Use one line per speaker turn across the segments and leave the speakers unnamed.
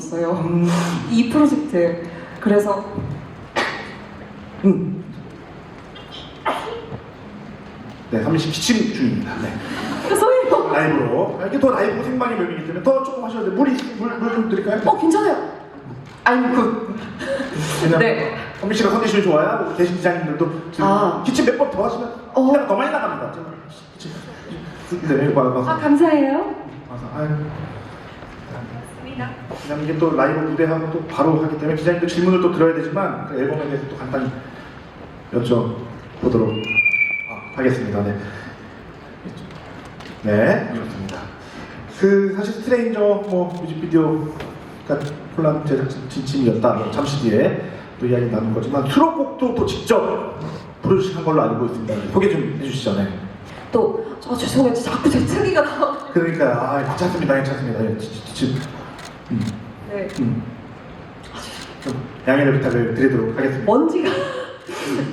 있었어요. 이 프로젝트. 그래서
네, 30 기침 중입니다. 네.
죄송해요.
라이브로. 이게 더 라이브 생방의 묘미이기 때문에 더 조금 하셔야 돼요. 물 좀 드릴까요?
괜찮아요. I'm good.
그냥
네.
현미 씨가 컨디션이 좋아야 계신 기자님들도 지금 기침 몇 번 더 하시면 그냥 더 많이 나갑니다. 기침. 네, 와서.
감사해요.
아유. 그냥 이게 또 라이브 무대하고 또 바로 하기 때문에 기자님들 질문을 또 들어야 되지만 그 앨범에 대해서 또 간단히 여쭤보도록 하겠습니다. 네. 네, 그렇습니다. 사실 스트레인저 뮤직비디오가 폴란 제작진 진심이었다. 잠시 뒤에 또 이야기 나눌 거지만 수록곡도 또 직접 부르신 걸로 알고 있습니다. 소개 좀 해주시죠. 네.
죄송해요. 자꾸 제 특이가 나와.
그러니까 괜찮습니다. 괜찮습니다. 지금
네.
좀 양해를 부탁을 드리도록 하겠습니다.
먼지가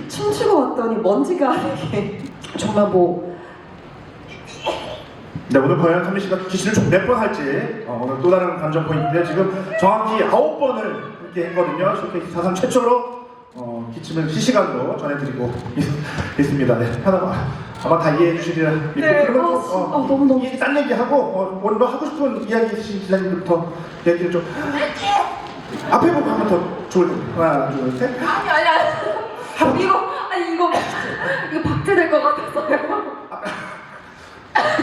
춤추고 왔더니 먼지가 이렇게 정말
네, 오늘 과연 선미 씨가 기침을 총 몇 번 할지 오늘 또 다른 감정 포인트인데 지금 정확히 9번을 이렇게 했거든요. 쇼케이스 사상 최초로 기침을 실시간으로 전해드리고 있습니다. 네, 아마 다 이해해 주시리라 믿고
네,
그러면
너무
이게 딴 얘기하고 먼저 하고 싶은 이야기 있으신 기자님들부터 얘기를 좀 앞에 보고 하면 더 좋을 텐데. 하나, 둘, 셋.
아니 이거 박제될 것 같았어요.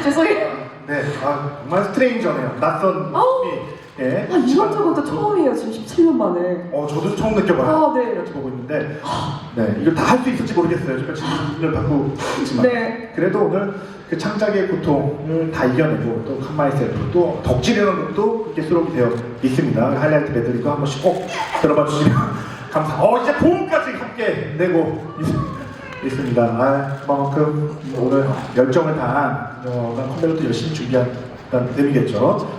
죄송해요.
네, 정말 스트레인저네요. 낯선 느낌이. 예.
이것저것도 처음이에요. 지금 17년 만에.
저도 처음 느껴봐요.
네.
같이 보고 있는데, 네, 이걸 다 할 수 있을지 모르겠어요. 제가 질문을 받고 있지만,
네.
그래도 오늘 그 창작의 고통을 다 이겨내고 또 칸마이 셀프 또 덕질이라는 것도 그렇게 수록이 되어 있습니다. 하이라이트 메들리도 한 번씩 꼭 들어봐 주시면 감사합니다. 이제 봄까지 함께 내고 있습니다. 그만큼 오늘 열정을 다한 컴백을 또 열심히 준비한 셈이겠죠.